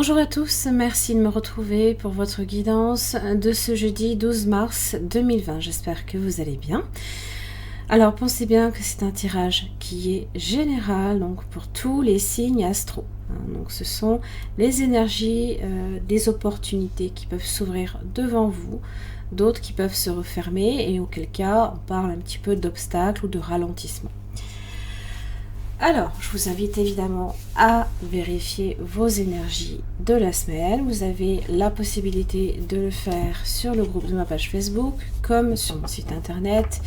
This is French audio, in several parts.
Bonjour à tous, merci de me retrouver pour votre guidance de ce jeudi 12 mars 2020. J'espère que vous allez bien. Alors pensez bien que c'est un tirage qui est général, donc pour tous les signes astro. Donc ce sont les énergies, des opportunités qui peuvent s'ouvrir devant vous, d'autres qui peuvent se refermer et auquel cas on parle un petit peu d'obstacles ou de ralentissement. Alors, je vous invite évidemment à vérifier vos énergies de la semaine. Vous avez la possibilité de le faire sur le groupe de ma page Facebook, comme sur mon site internet,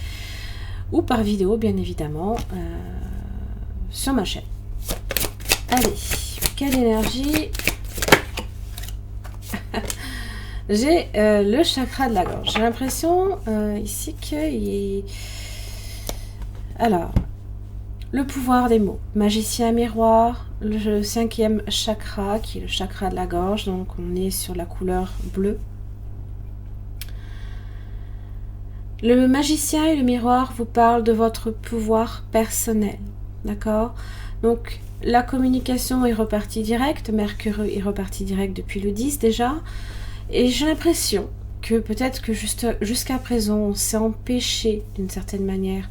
ou par vidéo, bien évidemment, sur ma chaîne. Allez, quelle énergie? J'ai le chakra de la gorge. J'ai l'impression ici qu'il... Alors... Le pouvoir des mots, magicien miroir, le 5e chakra qui est le chakra de la gorge, donc on est sur la couleur bleue. Le magicien et le miroir vous parlent de votre pouvoir personnel, d'accord? Donc la communication est repartie directe, Mercure est reparti direct depuis le 10 déjà, et j'ai l'impression que peut-être que jusqu'à présent on s'est empêché d'une certaine manière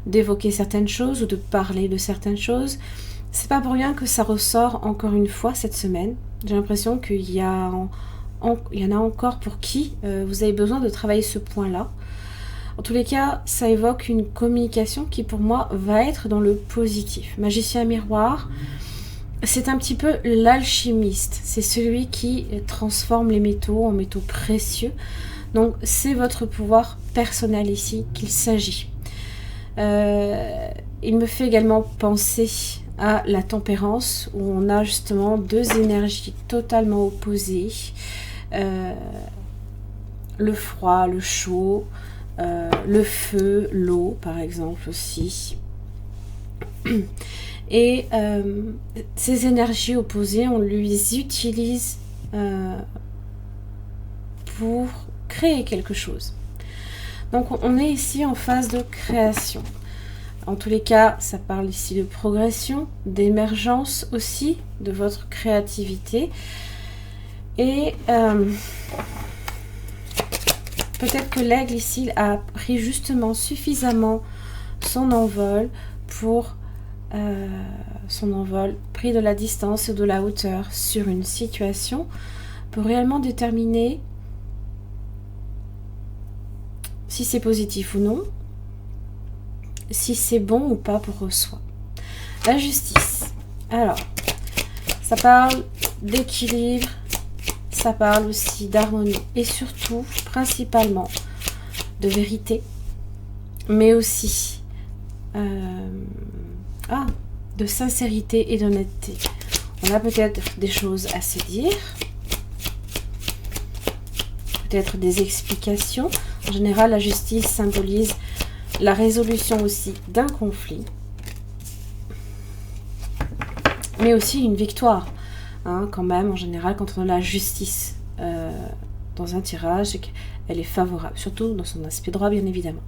d'évoquer certaines choses ou de parler de certaines choses. C'est pas pour rien que ça ressort encore une fois cette semaine. J'ai l'impression qu'il y en a encore pour qui vous avez besoin de travailler ce point-là. En tous les cas, ça évoque une communication qui pour moi va être dans le positif. Magicien miroir, c'est un petit peu l'alchimiste. C'est celui qui transforme les métaux en métaux précieux. Donc c'est votre pouvoir personnel ici qu'il s'agit. Il me fait également penser à la tempérance où on a justement deux énergies totalement opposées, le froid, le chaud, le feu, l'eau par exemple aussi. Et ces énergies opposées, on les utilise pour créer quelque chose. Donc on est ici en phase de création. En tous les cas, ça parle ici de progression, d'émergence aussi de votre créativité. Et peut-être que l'aigle ici a pris justement suffisamment son envol pour pris de la distance et de la hauteur sur une situation pour réellement déterminer si c'est positif ou non, si c'est bon ou pas pour soi. La justice. Alors, ça parle d'équilibre, ça parle aussi d'harmonie et surtout, principalement, de vérité, mais aussi de sincérité et d'honnêteté. On a peut-être des choses à se dire, peut-être des explications. En général, la justice symbolise la résolution aussi d'un conflit, mais aussi une victoire. Quand même, en général, quand on a la justice dans un tirage, c'est qu'elle est favorable, surtout dans son aspect droit, bien évidemment.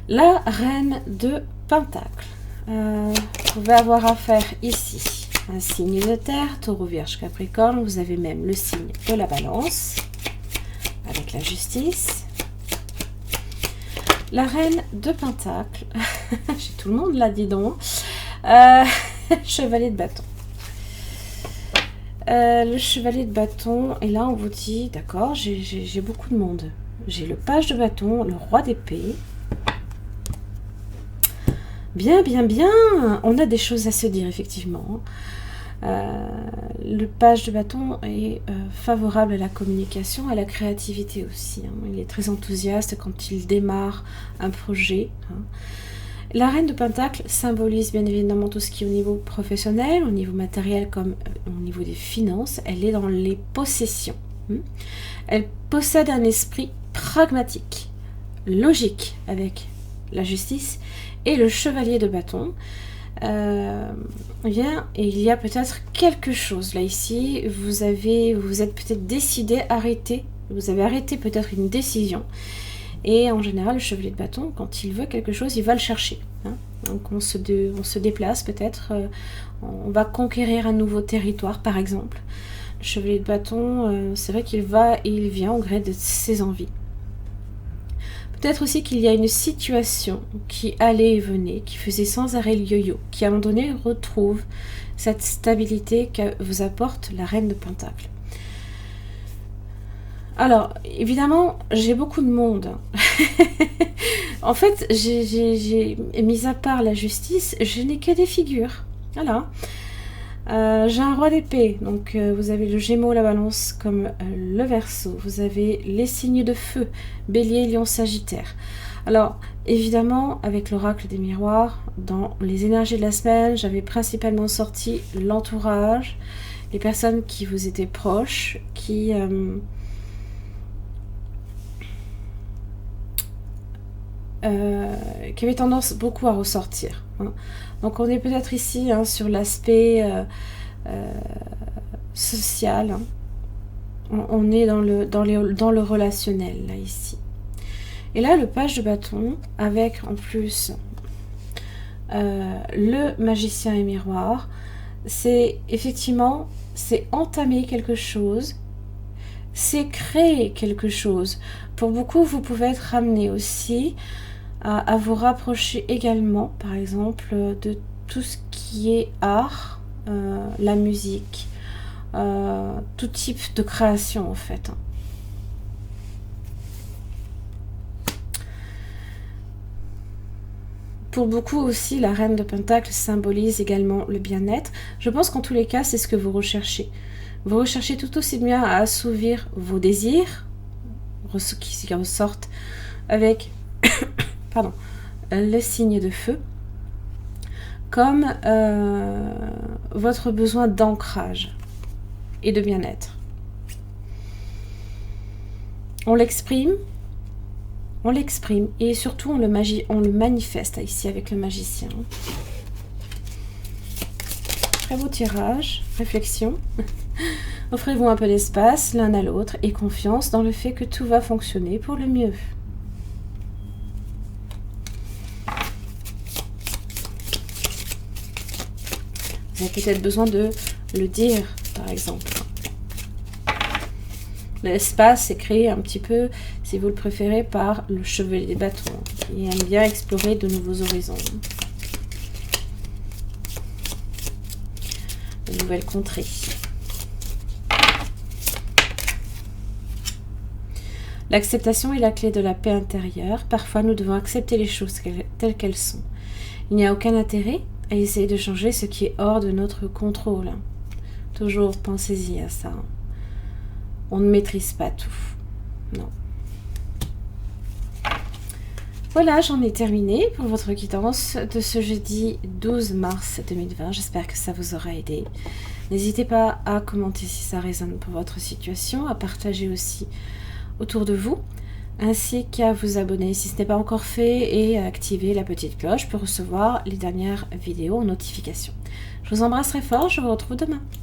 La reine de Pentacle. Vous pouvez avoir affaire ici un signe de terre, Taureau, Vierge, Capricorne. Vous avez même le signe de la Balance avec la justice. La reine de Pentacle, j'ai tout le monde là, dis donc. Chevalier de bâton. Le chevalier de bâton, et là on vous dit, d'accord, j'ai beaucoup de monde. J'ai le page de bâton, le roi d'épée. Bien, bien, bien, on a des choses à se dire, effectivement. Le page de bâton est favorable à la communication, à la créativité aussi. Il est très enthousiaste quand il démarre un projet. La reine de Pentacle symbolise bien évidemment tout ce qui est au niveau professionnel, au niveau matériel comme au niveau des finances. Elle est dans les possessions. Elle possède un esprit pragmatique, logique avec la justice et le chevalier de bâton. Il y a peut-être quelque chose là ici, vous êtes peut-être décidé à arrêter, vous avez arrêté peut-être une décision, et en général le chevalier de bâton, quand il veut quelque chose, il va le chercher, donc on se déplace peut-être, on va conquérir un nouveau territoire par exemple, Le chevalier de bâton, c'est vrai qu'il va et il vient au gré de ses envies. Peut-être aussi qu'il y a une situation qui allait et venait, qui faisait sans arrêt le yo-yo, qui à un moment donné retrouve cette stabilité que vous apporte la reine de Pentacle. Alors, évidemment, j'ai beaucoup de monde. En fait, j'ai mis à part la justice, je n'ai que des figures. Voilà. J'ai un roi d'épée, donc vous avez le Gémeaux, la Balance comme le Verseau. Vous avez les signes de feu, Bélier, Lion, Sagittaire. Alors, évidemment, avec l'oracle des miroirs, dans les énergies de la semaine, j'avais principalement sorti l'entourage, les personnes qui vous étaient proches, qui avaient tendance beaucoup à ressortir. Hein. Donc on est peut-être ici sur l'aspect social. Hein. On est dans le relationnel, là, ici. Et là, le page de bâton, avec en plus le magicien et miroir, c'est effectivement, c'est entamer quelque chose, c'est créer quelque chose. Pour beaucoup, vous pouvez être ramené aussi à vous rapprocher également, par exemple, de tout ce qui est art, la musique, tout type de création en fait. Pour beaucoup aussi, la reine de Pentacle symbolise également le bien-être. Je pense qu'en tous les cas, c'est ce que vous recherchez. Vous recherchez tout aussi bien à assouvir vos désirs, qui ressortent avec pardon, le signe de feu, comme votre besoin d'ancrage et de bien-être. On l'exprime et surtout on le manifeste ici avec le magicien. Très beau tirage, réflexion. Offrez-vous un peu d'espace l'un à l'autre et confiance dans le fait que tout va fonctionner pour le mieux. Vous avez peut-être besoin de le dire, par exemple. L'espace est créé un petit peu, si vous le préférez, par le chevalier des bâtons, qui aime bien explorer de nouveaux horizons. De nouvelles contrées. L'acceptation est la clé de la paix intérieure. Parfois, nous devons accepter les choses telles qu'elles sont. Il n'y a aucun intérêt à essayer de changer ce qui est hors de notre contrôle. Toujours pensez-y à ça. On ne maîtrise pas tout. Non. Voilà, j'en ai terminé pour votre quittance de ce jeudi 12 mars 2020. J'espère que ça vous aura aidé. N'hésitez pas à commenter si ça résonne pour votre situation, à partager aussi autour de vous, ainsi qu'à vous abonner si ce n'est pas encore fait et à activer la petite cloche pour recevoir les dernières vidéos en notification. Je vous embrasse très fort, je vous retrouve demain.